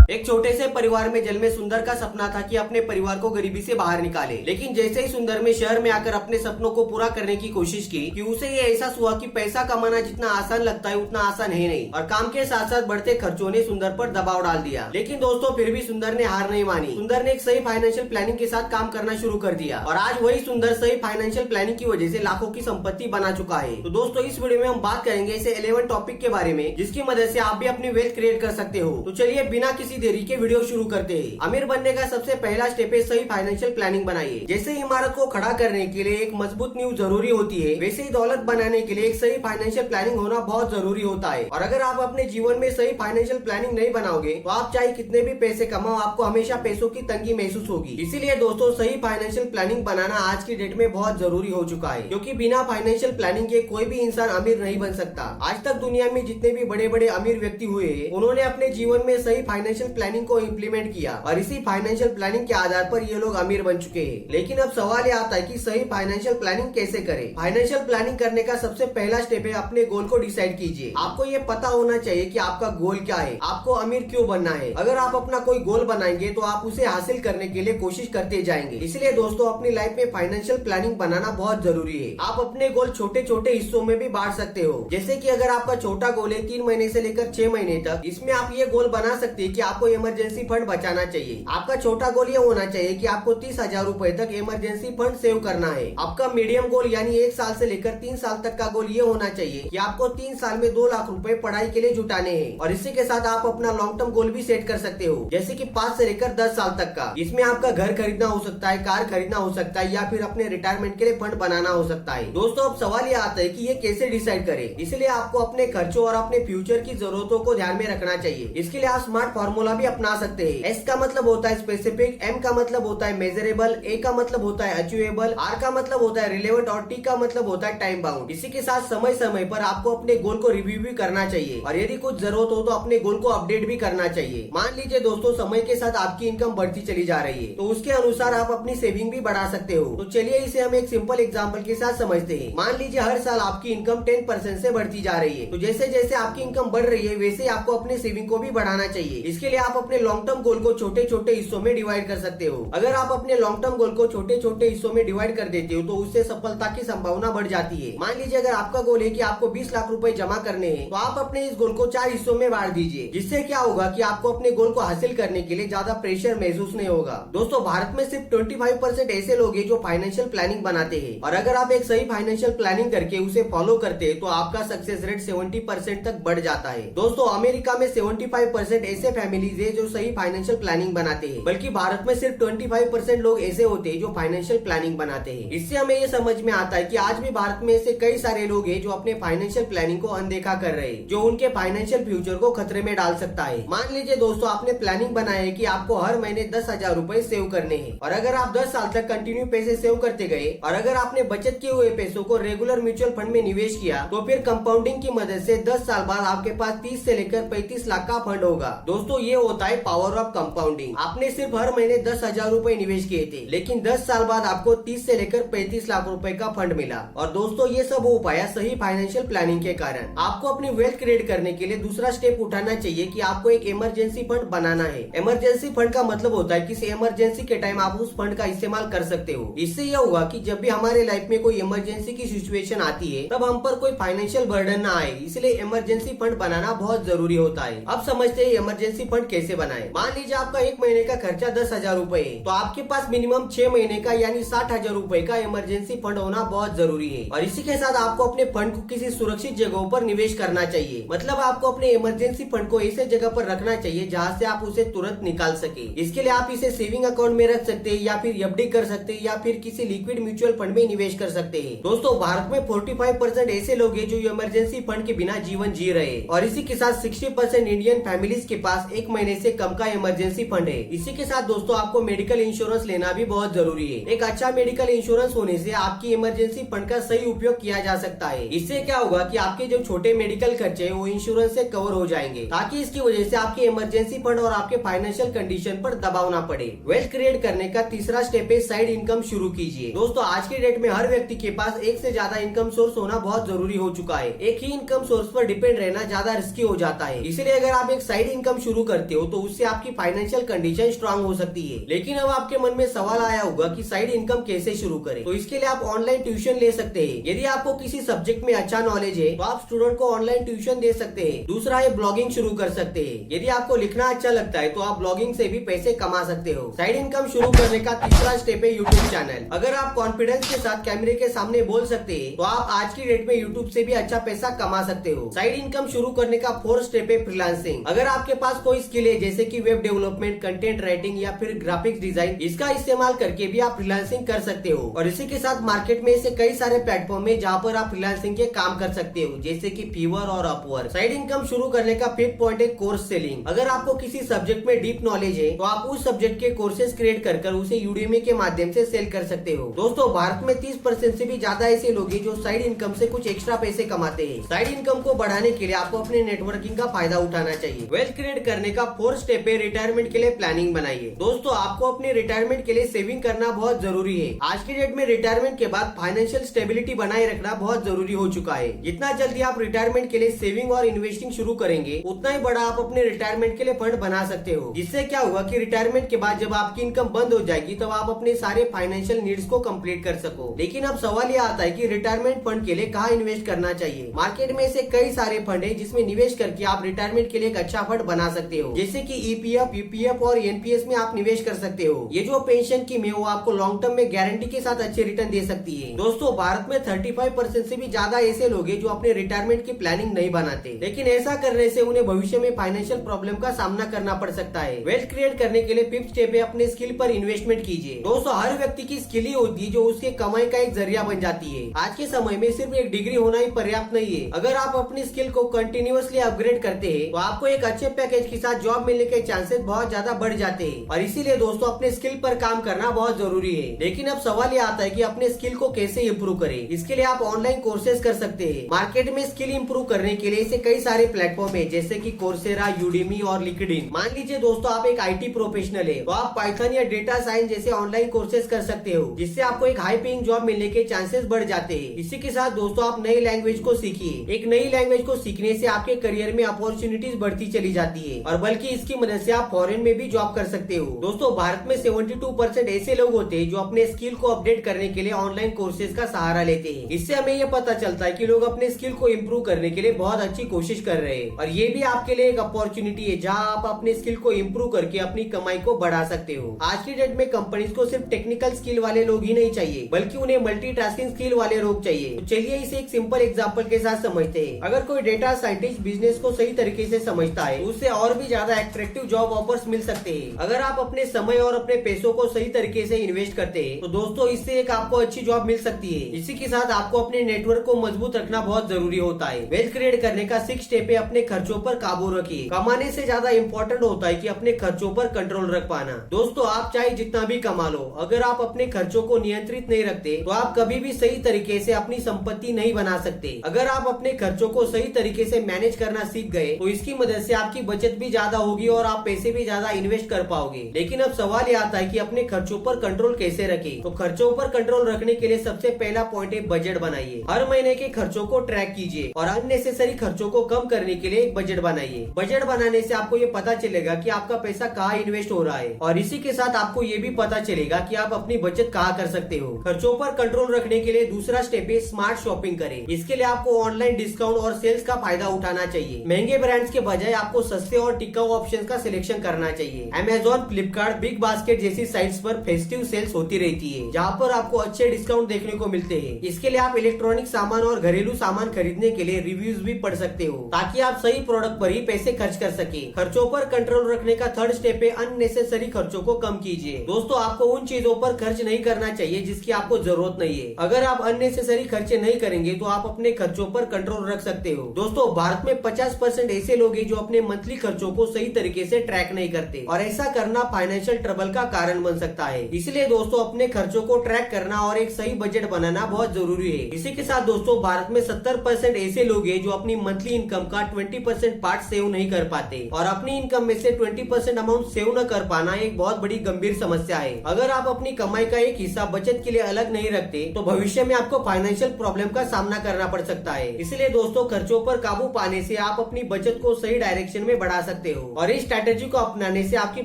एक छोटे से परिवार में जन्मे सुंदर का सपना था कि अपने परिवार को गरीबी से बाहर निकाले, लेकिन जैसे ही सुंदर में शहर में आकर अपने सपनों को पूरा करने की कोशिश की कि उसे ये एहसास हुआ कि पैसा कमाना जितना आसान लगता है उतना आसान है नहीं, और काम के साथ साथ बढ़ते खर्चों ने सुंदर पर दबाव डाल दिया। लेकिन दोस्तों फिर भी सुंदर ने हार नहीं मानी। सुंदर ने एक सही फाइनेंशियल प्लानिंग के साथ काम करना शुरू कर दिया और आज वही सुंदर सही फाइनेंशियल प्लानिंग की वजह से लाखों की संपत्ति बना चुका है। तो दोस्तों इस वीडियो में हम बात करेंगे ऐसे 11 टॉपिक के बारे में जिसकी मदद से आप भी अपनी वेल्थ क्रिएट कर सकते हो। तो चलिए बिना किसी देरी के वीडियो शुरू करते हैं। अमीर बनने का सबसे पहला स्टेप है सही फाइनेंशियल प्लानिंग बनाइए। जैसे इमारत को खड़ा करने के लिए एक मजबूत नींव जरूरी होती है, वैसे ही दौलत बनाने के लिए एक सही फाइनेंशियल प्लानिंग होना बहुत जरूरी होता है। और अगर आप अपने जीवन में सही फाइनेंशियल प्लानिंग नहीं बनाओगे तो आप चाहे कितने भी पैसे कमाओ, आपको हमेशा पैसों की तंगी महसूस होगी। इसीलिए दोस्तों सही फाइनेंशियल प्लानिंग बनाना आज की डेट में बहुत जरूरी हो चुका है, क्योंकि बिना फाइनेंशियल प्लानिंग के कोई भी इंसान अमीर नहीं बन सकता। आज तक दुनिया में जितने भी बड़े बड़े अमीर व्यक्ति हुए उन्होंने अपने जीवन में सही फाइनेंशियल प्लानिंग को इम्प्लीमेंट किया और इसी फाइनेंशियल प्लानिंग के आधार पर ये लोग अमीर बन चुके हैं। लेकिन अब सवाल ये आता है कि सही फाइनेंशियल प्लानिंग कैसे करें। फाइनेंशियल प्लानिंग करने का सबसे पहला स्टेप है अपने गोल को डिसाइड कीजिए। आपको ये पता होना चाहिए कि आपका गोल क्या है, आपको अमीर क्यों बनना है। अगर आप अपना कोई गोल बनाएंगे तो आप उसे हासिल करने के लिए कोशिश करते जाएंगे। इसलिए दोस्तों अपनी लाइफ में फाइनेंशियल प्लानिंग बनाना बहुत जरूरी है। आप अपने गोल छोटे छोटे हिस्सों में भी बांट सकते हो। जैसे कि अगर आपका छोटा गोल है 3 महीने से लेकर 6 महीने तक, इसमें आप ये गोल बना सकते हैं कि आपको इमरजेंसी फंड बचाना चाहिए। आपका छोटा गोल ये होना चाहिए कि आपको 30,000 रूपए तक इमरजेंसी फंड सेव करना है। आपका मीडियम गोल यानी 1 साल से लेकर 3 साल तक का गोल ये होना चाहिए कि आपको 3 साल में 2 लाख रुपए पढ़ाई के लिए जुटाने हैं। और इसी के साथ आप अपना लॉन्ग टर्म गोल भी सेट कर सकते हो, जैसे कि 5 से लेकर 10 साल तक का। इसमें आपका घर खरीदना हो सकता है, कार खरीदना हो सकता है, या फिर अपने रिटायरमेंट के लिए फंड बनाना हो सकता है। दोस्तों अब सवाल ये आता है कि ये कैसे डिसाइड करें। इसलिए आपको अपने खर्चों और अपने फ्यूचर की जरूरतों को ध्यान में रखना चाहिए। इसके लिए आप स्मार्ट फॉर्मूला भी अपना सकते हैं। एस का मतलब होता है स्पेसिफिक, एम का मतलब होता है मेजरेबल, ए का मतलब होता है अचीवेबल, आर का मतलब होता है रिलेवेंट और टी का मतलब होता है टाइम बाउंड। इसी के साथ समय समय पर आपको अपने गोल को रिव्यू भी करना चाहिए और यदि कुछ जरूरत हो तो अपने गोल को अपडेट भी करना चाहिए। मान लीजिए दोस्तों समय के साथ आपकी इनकम बढ़ती चली जा रही है तो उसके अनुसार आप अपनी सेविंग भी बढ़ा सकते हो। तो चलिए इसे हम एक सिंपल एग्जाम्पल के साथ समझते हैं। मान लीजिए हर साल आपकी इनकम 10% से बढ़ती जा रही है, तो जैसे जैसे आपकी इनकम बढ़ रही है वैसे आपको अपने सेविंग को भी बढ़ाना चाहिए। इसके लिए आप अपने लॉन्ग टर्म गोल को छोटे छोटे हिस्सों में डिवाइड कर सकते हो। अगर आप अपने लॉन्ग टर्म गोल को छोटे छोटे हिस्सों में डिवाइड कर देते हो तो उससे सफलता की संभावना बढ़ जाती है। मान लीजिए अगर आपका गोल है कि आपको 20 लाख रुपए जमा करने हैं, तो आप अपने इस गोल को 4 हिस्सों में बांट दीजिए, जिससे क्या होगा कि आपको अपने गोल को हासिल करने के लिए ज्यादा प्रेशर महसूस नहीं होगा। दोस्तों भारत में सिर्फ 25% ऐसे लोग हैं जो फाइनेंशियल प्लानिंग बनाते हैं, और अगर आप एक सही फाइनेंशियल प्लानिंग करके उसे फॉलो करते हैं तो आपका सक्सेस रेट 70% तक बढ़ जाता है। दोस्तों अमेरिका में 75% ऐसे फैमिलीज है जो सही फाइनेंशियल प्लानिंग बनाते हैं, बल्कि भारत में सिर्फ 25% लोग ऐसे होते हैं जो फाइनेंशियल प्लानिंग बनाते हैं। इससे हमें ये समझ में आता है कि आज भी भारत में ऐसे कई सारे लोग हैं जो अपने फाइनेंशियल प्लानिंग को अनदेखा कर रहे हैं, जो उनके फाइनेंशियल फ्यूचर को खतरे में डाल सकता है। मान लीजिए दोस्तों आपने प्लानिंग बनाया है कि आपको हर महीने 10,000 रूपए सेव करने हैं, और अगर आप 10 साल तक कंटिन्यू पैसे सेव करते गए और अगर आपने बचत किए हुए पैसों को रेगुलर म्यूचुअल फंड में निवेश किया तो फिर कंपाउंडिंग की मदद से 10 साल बाद आपके पास 30 से लेकर 35 लाख का फंड होगा। दोस्तों ये होता है पावर ऑफ कंपाउंडिंग। आपने सिर्फ हर महीने 10,000 रूपए निवेश किए थे, लेकिन 10 साल बाद आपको 30 से लेकर 35 लाख रुपए का फंड मिला। और दोस्तों ये सब हो पाया सही फाइनेंशियल प्लानिंग के कारण। आपको अपनी वेल्थ क्रिएट करने के लिए दूसरा स्टेप उठाना चाहिए कि आपको एक इमरजेंसी फंड बनाना है। इमरजेंसी फंड का मतलब होता है किसी इमरजेंसी के टाइम आप उस फंड का इस्तेमाल कर सकते हो। इससे यह होगा कि जब भी हमारे लाइफ में कोई इमरजेंसी की सिचुएशन आती है तब हम पर कोई फाइनेंशियल बर्डन ना आए, इसलिए इमरजेंसी फंड बनाना बहुत जरूरी होता है। अब समझते हैं इमरजेंसी फंड कैसे बनाए। मान लीजिए आपका 1 महीने का खर्चा 10,000 रूपए है, तो आपके पास मिनिमम 6 महीने का यानी 60,000 रूपए का इमरजेंसी फंड होना बहुत जरूरी है। और इसी के साथ आपको अपने फंड को किसी सुरक्षित जगहों पर निवेश करना चाहिए। मतलब आपको अपने इमरजेंसी फंड को ऐसे जगह पर रखना चाहिए जहाँ से आप उसे तुरंत निकाल सके। इसके लिए आप इसे सेविंग अकाउंट में रख सकते हैं, या फिर एफडी कर सकते हैं, या फिर किसी लिक्विड म्यूचुअल फंड में निवेश कर सकते हैं। दोस्तों भारत में 45% ऐसे लोग हैं जो इमरजेंसी फंड के बिना जीवन जी रहे हैं, और इसी के साथ 60% इंडियन फैमिलीज के पास एक 1 महीने से कम का इमरजेंसी फंड है। इसी के साथ दोस्तों आपको मेडिकल इंश्योरेंस लेना भी बहुत जरूरी है। एक अच्छा मेडिकल इंश्योरेंस होने से आपकी इमरजेंसी फंड का सही उपयोग किया जा सकता है। इससे क्या होगा कि आपके जो छोटे मेडिकल खर्चे वो इंश्योरेंस से कवर हो जाएंगे, ताकि इसकी वजह से आपके इमरजेंसी फंड और आपके फाइनेंशियल कंडीशन पर दबाव ना पड़े। वेल्थ क्रिएट करने का तीसरा स्टेप है साइड इनकम शुरू कीजिए। दोस्तों आज की डेट में हर व्यक्ति के पास एक से ज्यादा इनकम सोर्स होना बहुत जरूरी हो चुका है। एक ही इनकम सोर्स पर डिपेंड रहना ज्यादा रिस्की हो जाता है। इसलिए अगर आप एक साइड इनकम शुरू करते हो तो उससे आपकी फाइनेंशियल कंडीशन स्ट्रांग हो सकती है। लेकिन अब आपके मन में सवाल आया होगा कि साइड इनकम कैसे शुरू करें। तो इसके लिए आप ऑनलाइन ट्यूशन ले सकते हैं। यदि आपको किसी सब्जेक्ट में अच्छा नॉलेज है तो आप स्टूडेंट को ऑनलाइन ट्यूशन दे सकते हैं। दूसरा है ब्लॉगिंग शुरू कर सकते हैं। यदि आपको लिखना अच्छा लगता है तो आप ब्लॉगिंग से भी पैसे कमा सकते हो। साइड इनकम शुरू करने का तीसरा स्टेप है यूट्यूब चैनल। अगर आप कॉन्फिडेंस के साथ कैमरे के सामने बोल सकते हैं तो आप आज की डेट में यूट्यूब से भी अच्छा पैसा कमा सकते हो। साइड इनकम शुरू करने का फोर्थ स्टेप है फ्रीलांसिंग। अगर आपके पास कोई स्किल है जैसे कि वेब डेवलपमेंट, कंटेंट राइटिंग या फिर ग्राफिक्स डिजाइन, इसका इस्तेमाल करके भी आप फ्रीलांसिंग कर सकते हो। और इसी के साथ मार्केट में ऐसे कई सारे प्लेटफॉर्म है जहाँ पर आप फ्रीलांसिंग के काम कर सकते हो, जैसे कि फीवर और अपवर्क। साइड इनकम शुरू करने का फिफ्थ पॉइंट है कोर्स सेलिंग। अगर आपको किसी सब्जेक्ट में डीप नॉलेज है तो आप उस सब्जेक्ट के कोर्सेज क्रिएट कर उसे यूडेमी के माध्यम से सेल कर सकते हो। दोस्तों भारत में 30% से भी ज्यादा ऐसे लोग हैं जो साइड इनकम से कुछ एक्स्ट्रा पैसे कमाते हैं। साइड इनकम को बढ़ाने के लिए आपको अपने नेटवर्किंग का फायदा उठाना चाहिए। वेल्थ क्रिएट करने का फोर्थ स्टेप है रिटायरमेंट के लिए प्लानिंग बनाइए। दोस्तों आपको अपने रिटायरमेंट के लिए सेविंग करना बहुत जरूरी है। आज की डेट में रिटायरमेंट के बाद फाइनेंशियल स्टेबिलिटी बनाए रखना बहुत जरूरी हो चुका है। जितना जल्दी आप रिटायरमेंट के लिए सेविंग और इन्वेस्टिंग शुरू करेंगे उतना ही बड़ा आप अपने रिटायरमेंट के लिए फंड बना सकते हो। जिससे क्या होगा कि रिटायरमेंट के बाद जब आपकी इनकम बंद हो जाएगी तब आप अपने सारे फाइनेंशियल नीड्स को कंप्लीट कर सको। लेकिन अब सवाल यह आता है कि रिटायरमेंट फंड के लिए कहाँ इन्वेस्ट करना चाहिए। मार्केट में ऐसे कई सारे फंड है जिसमें निवेश करके आप रिटायरमेंट के लिए एक अच्छा फंड बना सकते हो, जैसे कि ईपीएफ, यूपीएफ और एनपीएस में आप निवेश कर सकते हो। ये जो पेंशन स्कीम है वो आपको लॉन्ग टर्म में गारंटी के साथ अच्छे रिटर्न दे सकती है। दोस्तों भारत में 35% से भी ज्यादा ऐसे लोग हैं जो अपने रिटायरमेंट की प्लानिंग नहीं बनाते, लेकिन ऐसा करने से उन्हें भविष्य में फाइनेंशियल प्रॉब्लम का सामना करना पड़ सकता है। वेल्थ क्रिएट करने के लिए फिफ्थ स्टेप है अपने स्किल पर इन्वेस्टमेंट कीजिए। दोस्तों हर व्यक्ति की स्किल ही होती है जो उसके कमाई का एक जरिया बन जाती है। आज के समय में सिर्फ एक डिग्री होना ही पर्याप्त नहीं है। अगर आप अपनी स्किल को कंटिन्यूअसली अपग्रेड करते हैं तो आपको एक अच्छे पैकेज के साथ जॉब मिलने के चांसेस बहुत ज्यादा बढ़ जाते हैं। और इसीलिए दोस्तों अपने स्किल पर काम करना बहुत जरूरी है। लेकिन अब सवाल ये आता है कि अपने स्किल को कैसे इम्प्रूव करें। इसके लिए आप ऑनलाइन कोर्सेज कर सकते हैं। मार्केट में स्किल इम्प्रूव करने के लिए ऐसे कई सारे प्लेटफॉर्म है, जैसे कि कोर्सेरा, यूडेमी और लिंक्डइन। मान लीजिए दोस्तों आप एक IT प्रोफेशनल है तो आप पाइथन या डेटा साइंस जैसे ऑनलाइन कोर्सेज कर सकते हो, जिससे आपको एक हाई पेइंग जॉब मिलने के चांसेस बढ़ जाते हैं। इसी के साथ दोस्तों आप नई लैंग्वेज को सीखिए। एक नई लैंग्वेज को सीखने से आपके करियर में अपॉर्चुनिटीज बढ़ती चली जाती है और बल्कि इसकी मदद से आप फॉरेन में भी जॉब कर सकते हो। दोस्तों भारत में 72% ऐसे लोग होते हैं जो अपने स्किल को अपडेट करने के लिए ऑनलाइन कोर्सेज का सहारा लेते हैं। इससे हमें ये पता चलता है कि लोग अपने स्किल को इम्प्रूव करने के लिए बहुत अच्छी कोशिश कर रहे हैं। और ये भी आपके लिए एक अपॉर्चुनिटी है जहाँ आप अपने स्किल को इम्प्रूव करके अपनी कमाई को बढ़ा सकते हो। आज की डेट में कंपनीज को सिर्फ टेक्निकल स्किल वाले लोग ही नहीं चाहिए, बल्कि उन्हें मल्टीटास्किंग स्किल वाले लोग चाहिए। तो चलिए इसे एक सिंपल एग्जांपल के साथ समझते हैं। अगर कोई डेटा साइंटिस्ट बिजनेस को सही तरीके से समझता है तो उससे और भी ज्यादा एट्रैक्टिव जॉब ऑफर्स मिल सकते हैं। अगर आप अपने समय और अपने पैसों को सही तरीके से इन्वेस्ट करते हैं तो दोस्तों इससे एक आपको अच्छी जॉब मिल सकती है। इसी के साथ आपको अपने नेटवर्क को मजबूत रखना बहुत जरूरी होता है। वेल्थ क्रिएट करने का 6 स्टेप है अपने खर्चों पर काबू रखिए। कमाने से ज्यादा इम्पोर्टेंट होता है कि अपने खर्चों पर कंट्रोल रख पाना। दोस्तों आप चाहे जितना भी कमा लो, अगर आप अपने खर्चों को नियंत्रित नहीं रखते तो आप कभी भी सही तरीके से अपनी संपत्ति नहीं बना सकते। अगर आप अपने खर्चों को सही तरीके से मैनेज करना सीख गए तो इसकी मदद से आपकी बचत भी ज्यादा होगी और आप पैसे भी ज्यादा इन्वेस्ट कर पाओगे। लेकिन अब सवाल ये आता है कि अपने खर्चों पर कंट्रोल कैसे रखें। तो खर्चों पर कंट्रोल रखने के लिए सबसे पहला पॉइंट है बजट बनाइए। हर महीने के खर्चों को ट्रैक कीजिए और अननेसेसरी खर्चों को कम करने के लिए एक बजट बनाइए। बजट बनाने से आपको ये पता चलेगा कि आपका पैसा कहाँ इन्वेस्ट हो रहा है और इसी के साथ आपको ये भी पता चलेगा कि आप अपनी बचत कहाँ कर सकते हो। खर्चों पर कंट्रोल रखने के लिए दूसरा स्टेप है स्मार्ट शॉपिंग करें। इसके लिए आपको ऑनलाइन डिस्काउंट और सेल्स का फायदा उठाना चाहिए। महंगे ब्रांड्स के बजाय आपको सस्ते और टिकाऊ ऑप्शन का सिलेक्शन करना चाहिए। Amazon, फ्लिपकार्ट, बिग बास्केट जैसी साइट्स पर फेस्टिव सेल्स होती रहती है, जहाँ पर आपको अच्छे डिस्काउंट देखने को मिलते हैं। इसके लिए आप इलेक्ट्रॉनिक सामान और घरेलू सामान खरीदने के लिए रिव्यूज भी पढ़ सकते हो, ताकि आप सही प्रोडक्ट पर ही पैसे खर्च कर सके। खर्चों पर कंट्रोल रखने का थर्ड स्टेप है अननेसेसरी खर्चों को कम कीजिए। दोस्तों आपको उन चीजों पर खर्च नहीं करना चाहिए जिसकी आपको जरूरत नहीं है। अगर आप अननेसेसरी खर्चे नहीं करेंगे तो आप अपने खर्चों पर कंट्रोल रख सकते हो। दोस्तों भारत में 50% ऐसे लोग हैं जो अपने मंथली खर्चों को सही तरीके से ट्रैक नहीं करते और ऐसा करना फाइनेंशियल ट्रबल का कारण बन सकता है। इसलिए दोस्तों अपने खर्चों को ट्रैक करना और एक सही बजट बनाना बहुत जरूरी है। इसी के साथ दोस्तों भारत में 70% ऐसे लोग हैं जो अपनी मंथली इनकम का 20% पार्ट सेव नहीं कर पाते और अपनी इनकम में से 20% अमाउंट सेव न कर पाना एक बहुत बड़ी गंभीर समस्या है। अगर आप अपनी कमाई का एक हिस्सा बचत के लिए अलग नहीं रखते तो भविष्य में आपको फाइनेंशियल प्रॉब्लम का सामना करना पड़ सकता है। इसलिए दोस्तों खर्चों पर काबू पाने से आप अपनी बचत को सही डायरेक्शन में बढ़ा सकते हो और इस स्ट्रैटेजी को अपनाने से आपकी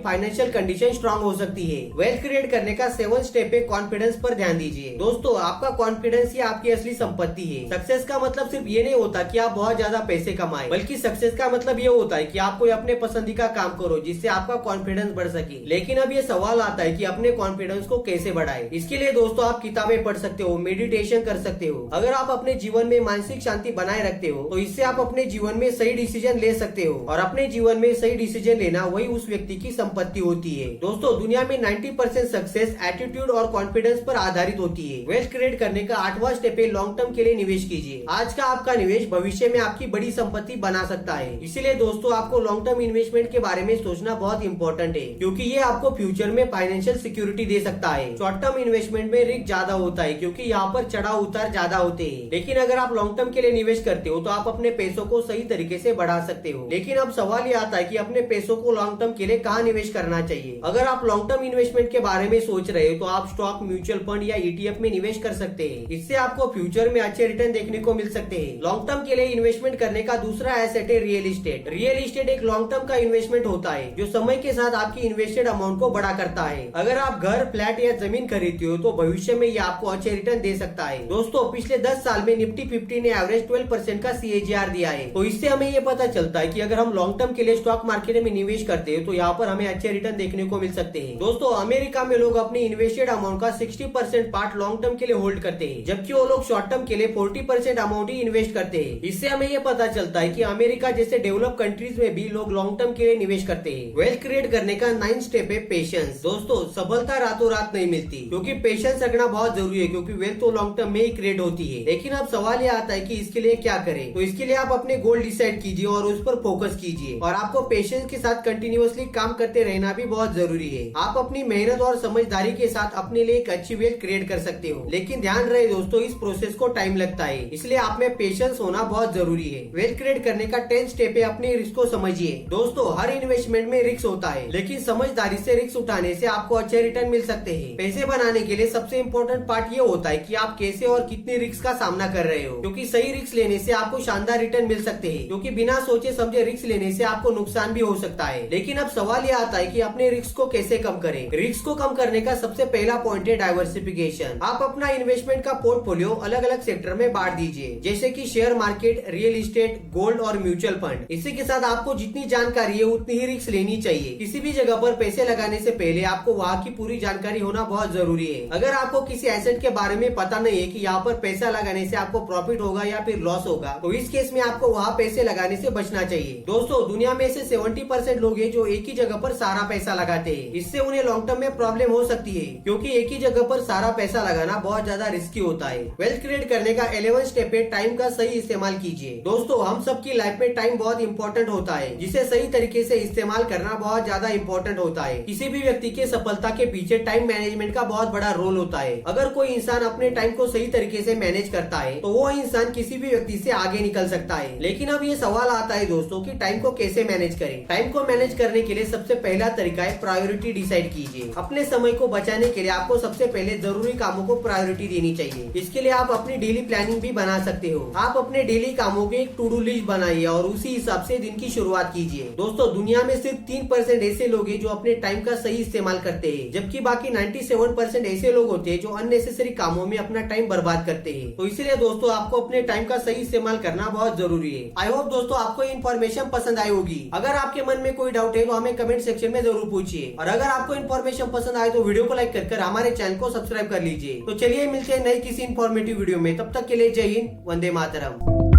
फाइनेंशियल कंडीशन स्ट्रांग हो सकती है। वेल्थ क्रिएट करने का 7 स्टेप है कॉन्फिडेंस पर ध्यान दीजिए। दोस्तों आपका कॉन्फिडेंस ही आपकी असली संपत्ति है। सक्सेस का मतलब सिर्फ ये नहीं होता कि आप बहुत ज्यादा पैसे कमाएं, बल्कि सक्सेस का मतलब ये होता है कि आप कोई अपने पसंदीदा काम करो जिससे आपका कॉन्फिडेंस बढ़ सके। लेकिन अब ये सवाल आता है कि अपने कॉन्फिडेंस को कैसे बढ़ाएं। इसके लिए दोस्तों आप किताबें पढ़ सकते हो, मेडिटेशन कर सकते हो। अगर आप अपने जीवन में मानसिक शांति बनाए रखते हो तो इससे आप अपने जीवन में सही डिसीजन ले सकते हो और अपने जीवन में सही डिसीजन लेना वही उस व्यक्ति की संपत्ति होती है। दोस्तों दुनिया में 90% सक्सेस एटीट्यूड और कॉन्फिडेंस पर आधारित होती है। वेल्थ क्रिएट करने का 8वां स्टेप है लॉन्ग टर्म के लिए निवेश कीजिए। आज का आपका निवेश भविष्य में आपकी बड़ी संपत्ति बना सकता है। इसीलिए दोस्तों आपको लॉन्ग टर्म इन्वेस्टमेंट के बारे में सोचना बहुत इंपॉर्टेंट है, क्योंकि ये आपको फ्यूचर में फाइनेंशियल सिक्योरिटी दे सकता है। शॉर्ट टर्म इन्वेस्टमेंट में रिस्क ज्यादा होता है क्योंकि यहाँ पर चढ़ाव उतार ज्यादा होते हैं, लेकिन अगर आप लॉन्ग टर्म के लिए निवेश करते हो तो आप अपने पैसों को सही तरीके से बढ़ा सकते हो। लेकिन अब सवाल ये आता है कि अपने पैसों को लॉन्ग टर्म के लिए कहाँ निवेश करना चाहिए। अगर आप लॉन्ग टर्म इन्वेस्टमेंट के बारे में सोच रहे हो तो आप स्टॉक, म्यूचुअल फंड या ETF में निवेश कर सकते हैं। इससे आपको फ्यूचर में अच्छे रिटर्न देखने को मिल सकते हैं। लॉन्ग टर्म के लिए इन्वेस्टमेंट करने का दूसरा एसेट है रियल इस्टेट। रियल इस्टेट एक लॉन्ग टर्म का इन्वेस्टमेंट होता है जो समय के साथ आपकी इन्वेस्टेड अमाउंट को बड़ा करता है। अगर आप घर, फ्लैट या जमीन खरीदते हो तो भविष्य में ये आपको अच्छे रिटर्न दे सकता है। दोस्तों पिछले 10 साल में निफ्टी 50 ने एवरेज 12% का CAGR दिया है। तो इससे हमें ये पता चलता है कि अगर हम लॉन्ग टर्म के लिए स्टॉक मार्केट में निवेश करते हैं तो यहाँ पर हमें अच्छे रिटर्न देखने को मिल सकते हैं। दोस्तों अमेरिका में लोग अपनी इन्वेस्टेड अमाउंट का 60% पार्ट लॉन्ग टर्म के लिए होल्ड करते हैं, जबकि वो लोग शॉर्ट टर्म के लिए 40% अमाउंट ही इन्वेस्ट करते हैं। इससे हमें ये पता चलता है कि अमेरिका जैसे डेवलप कंट्रीज में भी लोग लॉन्ग टर्म के लिए निवेश करते हैं। वेल्थ क्रिएट करने का 9 स्टेप है पेशेंस। दोस्तों सफलता रातों रात नहीं मिलती, क्योंकि पेशेंस रखना बहुत जरूरी है, क्योंकि वेल्थ तो लॉन्ग टर्म में ही क्रिएट होती है। लेकिन अब सवाल ये आता है कि इसके लिए क्या करें। तो इसके लिए आप अपने गोल डिसाइड कीजिए और उस पर फोकस कीजिए और आपको पेशेंस के साथ कंटिन्यूअसली काम करते रहना भी बहुत जरूरी है। आप अपनी मेहनत और समझदारी के साथ अपने लिए एक अच्छी वेल्थ क्रिएट कर सकते हो, लेकिन ध्यान रहे दोस्तों इस प्रोसेस को टाइम लगता है, इसलिए आप में पेशेंस होना बहुत जरूरी है। वेल्थ क्रिएट करने का 10 स्टेप है अपने रिस्क को समझिए। दोस्तों हर इन्वेस्टमेंट में रिस्क होता है, लेकिन समझदारी से रिस्क उठाने से आपको अच्छे रिटर्न मिल सकते हैं। पैसे बनाने के लिए सबसे इम्पोर्टेंट पार्ट ये होता है कि आप कैसे और कितने रिस्क का सामना कर रहे हो, क्योंकि सही रिस्क लेने से आपको शानदार रिटर्न मिल सकते हैं, क्योंकि बिना सोचे समझे रिस्क लेने से आपको नुकसान भी हो सकता है। लेकिन अब सवाल ये आता है कि अपने रिस्क को कैसे कम करें। रिस्क को कम करने का सबसे पहला पॉइंट है डाइवर्सिफिकेशन। आप अपना इन्वेस्टमेंट का पोर्टफोलियो अलग अलग सेक्टर में बांट दीजिए, जैसे कि share market, real estate, gold और म्यूचुअल फंड। इसी के साथ आपको जितनी जानकारी है उतनी ही रिस्क लेनी चाहिए। किसी भी जगह पर पैसे लगाने से पहले आपको वहाँ की पूरी जानकारी होना बहुत जरूरी है। अगर आपको किसी एसेट के बारे में पता नहीं है कि यहाँ पर पैसा लगाने से आपको प्रॉफिट होगा या फिर लॉस होगा, तो इस केस में आपको वहाँ पैसे लगाने से बचना चाहिए। दोस्तों दुनिया में से 70% लोग हैं जो एक ही जगह पर सारा पैसा लगाते हैं। इससे उन्हें लॉन्ग टर्म में प्रॉब्लम हो सकती है, क्योंकि एक ही जगह पर सारा पैसा लगाना बहुत ज्यादा रिस्की होता है। वेल्थ क्रिएट करने का 11 स्टेप है टाइम का सही इस्तेमाल कीजिए। दोस्तों हम सबकी लाइफ में टाइम बहुत इंपॉर्टेंट होता है, जिसे सही तरीके से इस्तेमाल करना बहुत ज्यादा इंपॉर्टेंट होता है। किसी भी व्यक्ति के सफलता के पीछे टाइम मैनेजमेंट का बहुत बड़ा रोल होता है। अगर कोई इंसान अपने टाइम को सही तरीके से मैनेज करता है तो वो इंसान किसी भी व्यक्ति से आगे निकल सकता है। लेकिन अब ये सवाल आता है दोस्तों कि टाइम को कैसे मैनेज करें। टाइम को मैनेज करने के लिए सबसे पहला तरीका है प्रायोरिटी डिसाइड कीजिए। अपने समय को बचाने के लिए आपको सबसे पहले जरूरी कामों को प्रायोरिटी देनी चाहिए। इसके लिए आप अपनी डेली प्लानिंग भी बना सकते हो। आप अपने डेली कामों की एक टू डू लिस्ट बनाइए और उसी हिसाब से दिन की शुरुआत कीजिए। दोस्तों दुनिया में सिर्फ 3% ऐसे लोग हैं जो अपने टाइम का सही इस्तेमाल करते हैं, जबकि बाकी 97% ऐसे लोग होते हैं जो अननेसेसरी कामों में अपना टाइम बर्बाद करते हैं। तो इसलिए दोस्तों आपको अपने टाइम का सही इस्तेमाल करना बहुत जरूरी है। आई होप दोस्तों आपको इन्फॉर्मेशन पसंद आई होगी। अगर आपके मन में कोई डाउट है तो हमें कमेंट सेक्शन में जरूर पूछिए, और अगर आपको इन्फॉर्मेशन पसंद आए तो वीडियो को लाइक कर हमारे चैनल को सब्सक्राइब कर लीजिए। तो चलिए मिलते हैं नई किसी इन्फॉर्मेटिव वीडियो में, तब तक के लिए जय हिंद, वंदे मातरम।